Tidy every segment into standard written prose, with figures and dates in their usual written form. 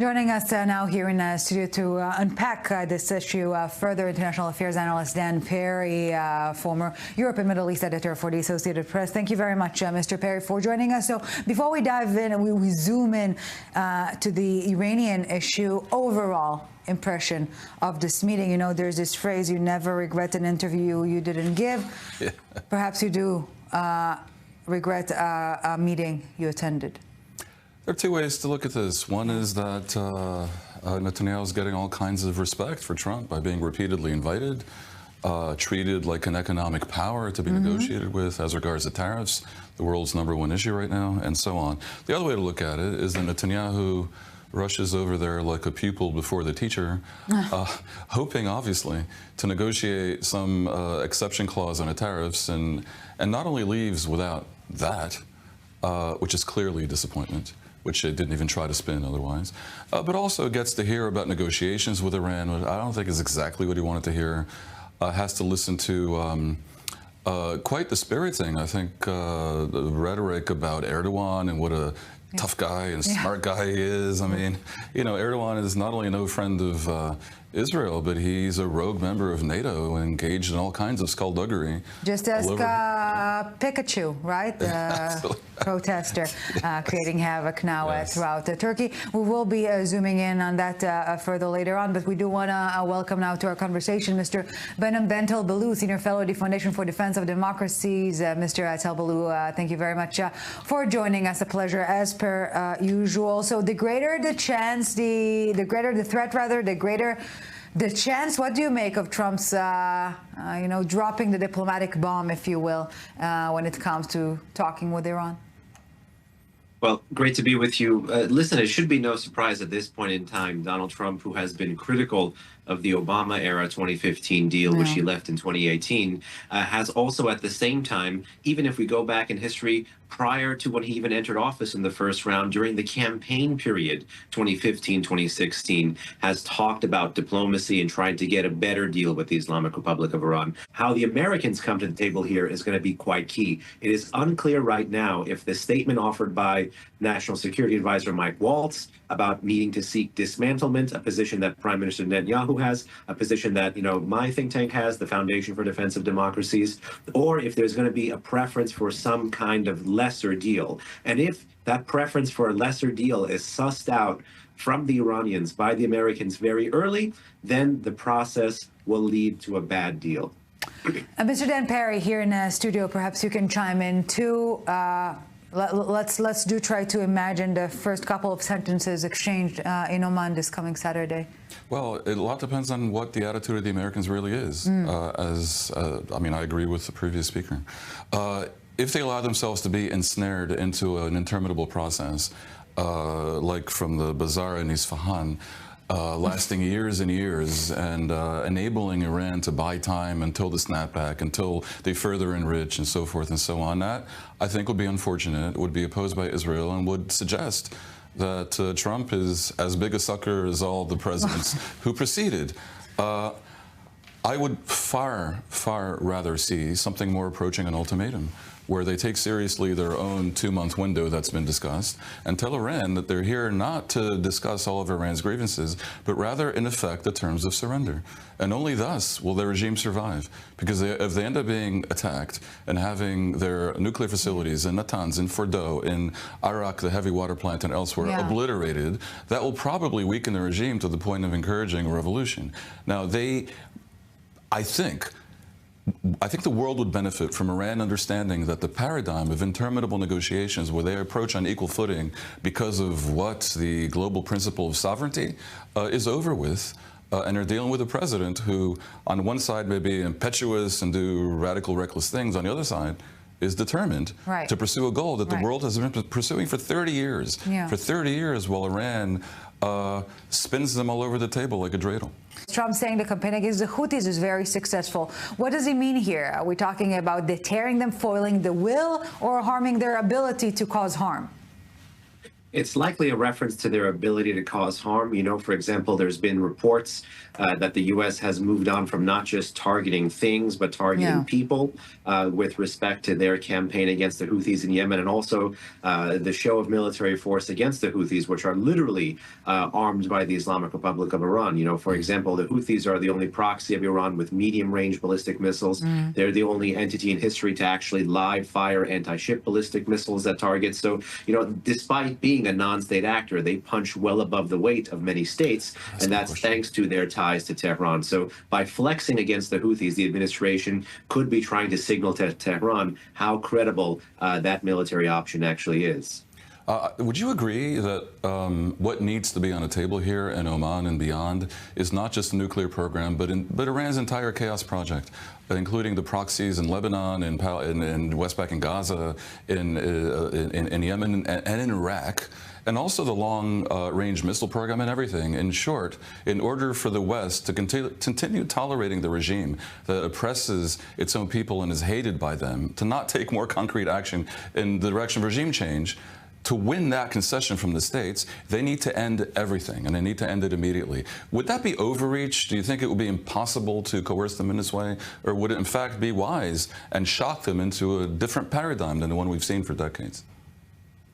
Joining us now here in the studio to unpack this issue further, international affairs analyst Dan Perry, former Europe and Middle East editor for the Associated Press. Thank you very much, Mr. Perry, for joining us. So before we dive in and we zoom in to the Iranian issue, overall impression of this meeting. You know, there's this phrase, you never regret an interview you didn't give. Yeah. Perhaps you do regret a meeting you attended. There are two ways to look at this. One is that Netanyahu is getting all kinds of respect for Trump by being repeatedly invited, treated like an economic power to be negotiated with as regards to tariffs, the world's #1 issue right now, and so on. The other way to look at it is that Netanyahu rushes over there like a pupil before the teacher, hoping, obviously, to negotiate some exception clause on the tariffs, and not only leaves without that, which is clearly a disappointment, which it didn't even try to spin otherwise, but also gets to hear about negotiations with Iran, which I don't think is exactly what he wanted to hear, has to listen to quite dispiriting, I think, the rhetoric about Erdogan and what a tough guy and smart guy he is. I mean, you know, Erdogan is not only no friend of Israel, but he's a rogue member of NATO and engaged in all kinds of skullduggery. Just ask Pikachu, right? The protester creating havoc now throughout Turkey. We will be zooming in on that further later on, but we do want to welcome now to our conversation Mr. Behnam Tel-Ballou, Senior Fellow at the Foundation for Defense of Democracies. Mr. Tel-Ballou, thank you very much for joining us. A pleasure as per usual. So the greater the chance, the greater the threat, rather, the greater the chance. What do you make of Trump's, you know, dropping the diplomatic bomb, if you will, when it comes to talking with Iran? Well, great to be with you. Listen, it should be no surprise at this point in time, Donald Trump, who has been critical of the Obama-era 2015 deal, which he left in 2018, has also at the same time, even if we go back in history, prior to when he even entered office in the first round, during the campaign period, 2015-2016, has talked about diplomacy and tried to get a better deal with the Islamic Republic of Iran. How the Americans come to the table here is going to be quite key. It is unclear right now if the statement offered by National Security Advisor Mike Waltz about needing to seek dismantlement, a position that Prime Minister Netanyahu has, a position that, you know, my think tank has, the Foundation for Defense of Democracies, or if there's going to be a preference for some kind of lesser deal. And if that preference for a lesser deal is sussed out from the Iranians by the Americans very early, then the process will lead to a bad deal. Mr. Dan Perry here in the studio, perhaps you can chime in too. Let's try to imagine the first couple of sentences exchanged in Oman this coming Saturday. Well, a lot depends on what the attitude of the Americans really is. I mean, I agree with the previous speaker. If they allow themselves to be ensnared into an interminable process, like from the bazaar in Isfahan, lasting years and years, and enabling Iran to buy time until the snapback, until they further enrich and so forth and so on, that I think would be unfortunate, would be opposed by Israel, and would suggest that Trump is as big a sucker as all the presidents who preceded. I would far, far rather see something more approaching an ultimatum, where they take seriously their own 2-month window that's been discussed and tell Iran that they're here not to discuss all of Iran's grievances, but rather, in effect, the terms of surrender. And only thus will their regime survive. Because if they end up being attacked and having their nuclear facilities in Natanz, in Fordow, in Arak, the heavy water plant, and elsewhere obliterated, that will probably weaken the regime to the point of encouraging a revolution. Now, I think the world would benefit from Iran understanding that the paradigm of interminable negotiations where they approach on equal footing because of what the global principle of sovereignty is over with. And they're dealing with a president who, on one side, may be impetuous and do radical, reckless things. On the other side, is determined to pursue a goal that the world has been pursuing for 30 years. For 30 years, while Iran spins them all over the table like a dreidel. Trump saying the campaign against the Houthis is very successful. What does he mean here? Are we talking about deterring them, foiling the will, or harming their ability to cause harm? It's likely a reference to their ability to cause harm. You know, for example, there's been reports that the U.S. has moved on from not just targeting things, but targeting people with respect to their campaign against the Houthis in Yemen, and also the show of military force against the Houthis, which are literally armed by the Islamic Republic of Iran. You know, for example, the Houthis are the only proxy of Iran with medium-range ballistic missiles. They're the only entity in history to actually live-fire anti-ship ballistic missiles at targets. So, you know, despite being a non-state actor, they punch well above the weight of many states, and that's thanks to their ties to Tehran. So by flexing against the Houthis, the administration could be trying to signal to Tehran how credible that military option actually is. Would you agree that what needs to be on the table here in Oman and beyond is not just the nuclear program, but Iran's entire chaos project, including the proxies in Lebanon, in West Bank and Gaza, in Yemen, and in Iraq, and also the long-range missile program and everything? In short, in order for the West to continue tolerating the regime that oppresses its own people and is hated by them, to not take more concrete action in the direction of regime change, to win that concession from the states, they need to end everything, and they need to end it immediately. Would that be overreach? Do you think it would be impossible to coerce them in this way? Or would it in fact be wise and shock them into a different paradigm than the one we've seen for decades?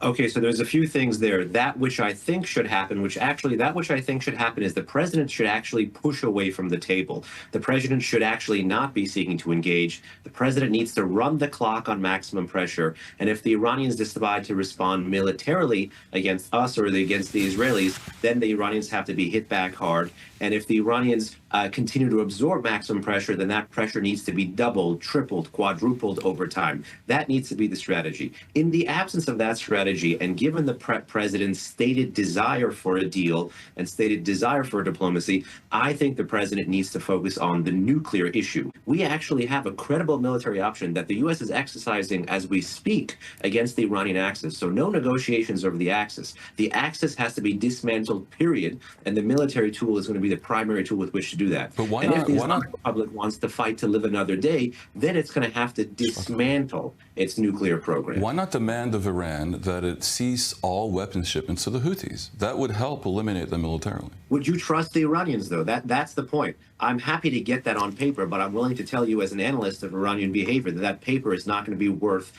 Okay, so there's a few things there. That which I think should happen, is the president should actually push away from the table. The president should actually not be seeking to engage. The president needs to run the clock on maximum pressure. And if the Iranians decide to respond militarily against us or against the Israelis, then the Iranians have to be hit back hard. And if the Iranians continue to absorb maximum pressure, then that pressure needs to be doubled, tripled, quadrupled over time. That needs to be the strategy. In the absence of that strategy, and given the president's stated desire for a deal and stated desire for diplomacy, I think the president needs to focus on the nuclear issue. We actually have a credible military option that the U.S. is exercising as we speak against the Iranian Axis. So no negotiations over the Axis. The Axis has to be dismantled, period, and the military tool is going to be the primary tool with which to do that. But why and not? If the Islamic Republic wants to fight to live another day, then it's going to have to dismantle its nuclear program. Why not demand of Iran that it cease all weapons shipments to the Houthis? That would help eliminate them militarily. Would you trust the Iranians, though? That's the point. I'm happy to get that on paper, but I'm willing to tell you as an analyst of Iranian behavior that that paper is not going to be worth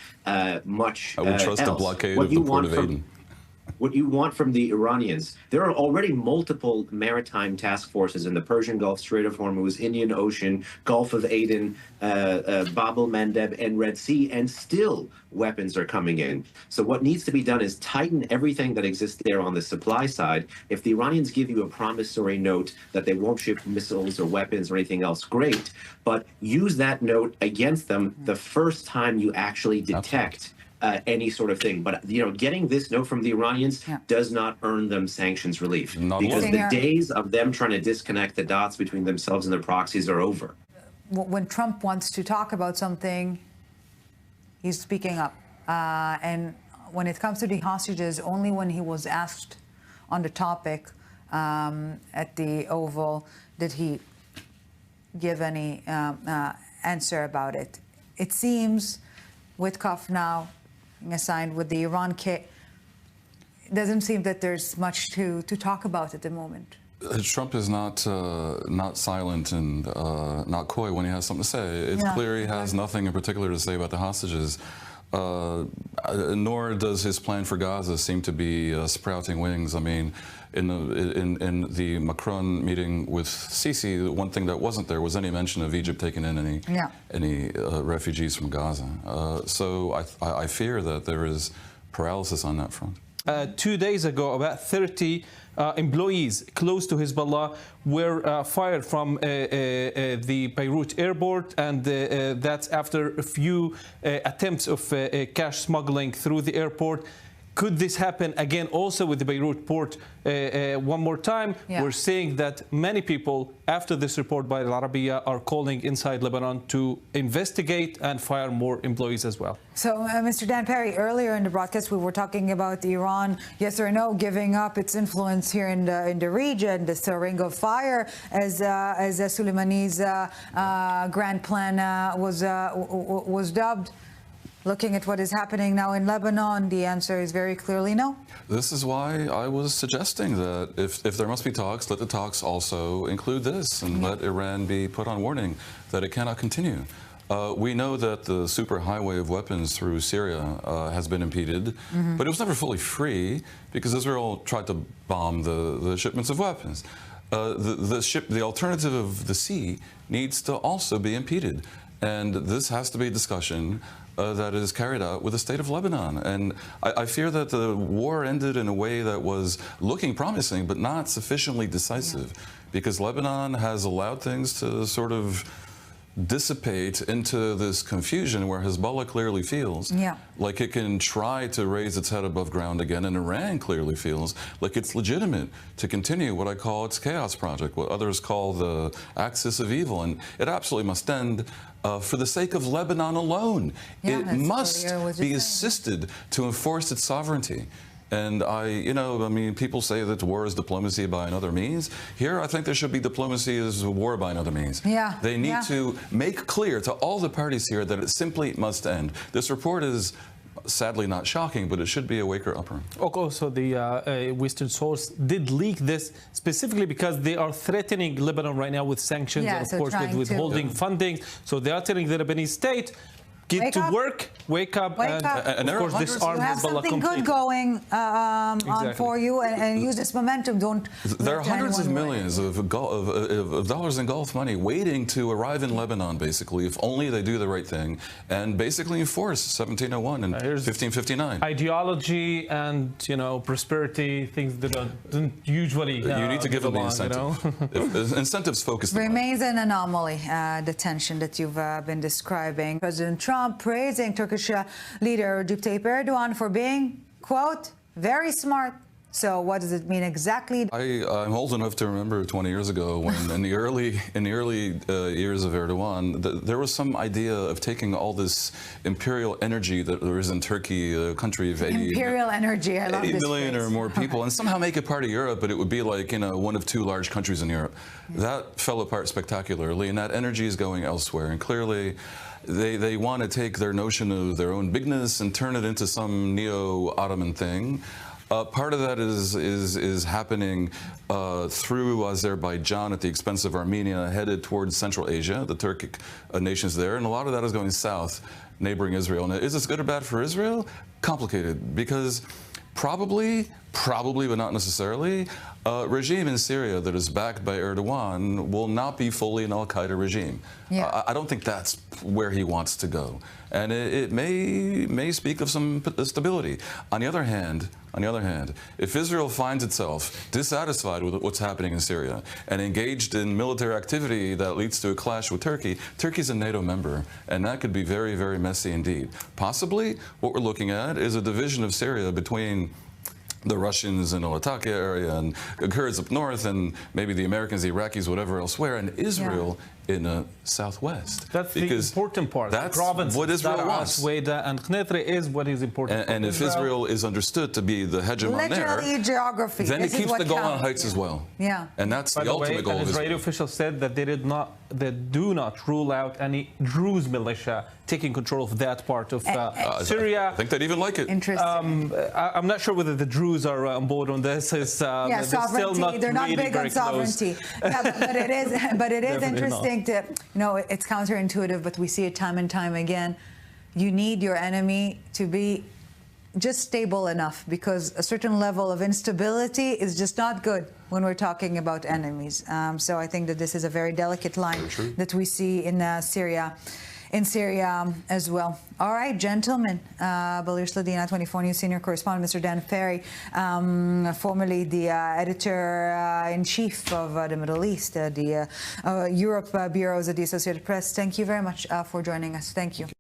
much I would trust else. the blockade of the port of Aden. What you want from the Iranians, there are already multiple maritime task forces in the Persian Gulf, Strait of Hormuz, Indian Ocean, Gulf of Aden, Bab el-Mandeb, and Red Sea, and still weapons are coming in. So what needs to be done is tighten everything that exists there on the supply side. If the Iranians give you a promissory note that they won't ship missiles or weapons or anything else, great, but use that note against them the first time you actually detect any sort of thing. But, you know, getting this note from the Iranians does not earn them sanctions relief, because the days of them trying to disconnect the dots between themselves and their proxies are over. When Trump wants to talk about something, he's speaking up. And when it comes to the hostages, only when he was asked on the topic at the Oval did he give any answer about it. It seems Witkoff now assigned with the Iran kit, it doesn't seem that there's much to talk about at the moment. Trump is not silent and not coy when he has something to say. It's clear he has nothing in particular to say about the hostages, nor does his plan for Gaza seem to be sprouting wings. I mean, in the Macron meeting with Sisi, one thing that wasn't there was any mention of Egypt taking in any refugees from Gaza. So I fear that there is paralysis on that front. 2 days ago, about 30 employees close to Hezbollah were fired from the Beirut airport, and that's after a few attempts of cash smuggling through the airport. Could this happen again also with the Beirut port one more time? We're seeing that many people, after this report by Al Arabiya, are calling inside Lebanon to investigate and fire more employees as well. So, Mr. Dan Perry, earlier in the broadcast, we were talking about Iran, yes or no, giving up its influence here in the region, this ring of fire, as Soleimani's grand plan was dubbed. looking at what is happening now in Lebanon, the answer is very clearly no. This is why I was suggesting that if there must be talks, let the talks also include this and let Iran be put on warning that it cannot continue. We know that the superhighway of weapons through Syria has been impeded, but it was never fully free because Israel tried to bomb the shipments of weapons. The alternative of the sea needs to also be impeded, and this has to be a discussion that is carried out with the state of Lebanon. And I fear that the war ended in a way that was looking promising, but not sufficiently decisive, because Lebanon has allowed things to sort of dissipate into this confusion where Hezbollah clearly feels like it can try to raise its head above ground again, and Iran clearly feels like it's legitimate to continue what I call its chaos project, what others call the axis of evil, and it absolutely must end. For the sake of Lebanon alone, it must be assisted to enforce its sovereignty. And people say that war is diplomacy by another means. Here, I think there should be diplomacy as war by another means. They need to make clear to all the parties here that it simply must end. This report is sadly not shocking, but it should be a waker-upper. Also, the Western source did leak this specifically because they are threatening Lebanon right now with sanctions and, of course, with withholding funding. So they are telling the Lebanese state, get to work, wake up, and of course disarm Hezbollah. Have something good going on for you, and use this momentum. There are hundreds of millions of dollars in Gulf money waiting to arrive in Lebanon, basically, if only they do the right thing and basically enforce 1701 and 1559. Ideology and prosperity, things that don't usually. You need to give them the incentive. Incentives focused. Remains an anomaly, the tension that you've been describing. President Trump praising Turkish leader Recep Tayyip Erdogan for being, quote, very smart. So what does it mean exactly? I'm old enough to remember 20 years ago when in the early years of Erdogan, there was some idea of taking all this imperial energy that there is in Turkey, a country of 80 energy. I love 80 this million phrase. or more people, and somehow make it part of Europe, but it would be like one of two large countries in Europe. That fell apart spectacularly, and that energy is going elsewhere. And clearly, they want to take their notion of their own bigness and turn it into some neo-Ottoman thing. Part of that is happening through Azerbaijan at the expense of Armenia, headed towards Central Asia, the Turkic nations there, and a lot of that is going south, neighboring Israel. Now, is this good or bad for Israel? Complicated, because probably, but not necessarily, regime in Syria that is backed by Erdogan will not be fully an al-Qaeda regime. I don't think that's where he wants to go. And it may speak of some stability. On the other hand, if Israel finds itself dissatisfied with what's happening in Syria and engaged in military activity that leads to a clash with Turkey, Turkey's a NATO member, and that could be very, very messy indeed. Possibly, what we're looking at is a division of Syria between the Russians in the Latakia area and the Kurds up north, and maybe the Americans, the Iraqis, whatever elsewhere, and Israel in the southwest. That's the important part. That's the province what Israel wants. And Knedre is what is important. And if Israel is understood to be the hegemon there, geography. then it keeps the Golan Heights as well. And that's the ultimate goal. An Israeli official said that they do not rule out any Druze militia taking control of that part of Syria. I think they'd even like it. Interesting. I'm not sure whether the Druze are on board on this. Sovereignty. They're not big on sovereignty. But it is interesting to, it's counterintuitive, but we see it time and time again. You need your enemy to be just stable enough, because a certain level of instability is just not good when we're talking about enemies. So I think that this is a very delicate line that we see in Syria. As well. All right, gentlemen. Balir Sladin, I24 News senior correspondent, Mr. Dan Ferry, formerly the editor-in-chief of the Middle East, the Europe bureaus of the Associated Press. Thank you very much for joining us. Thank you.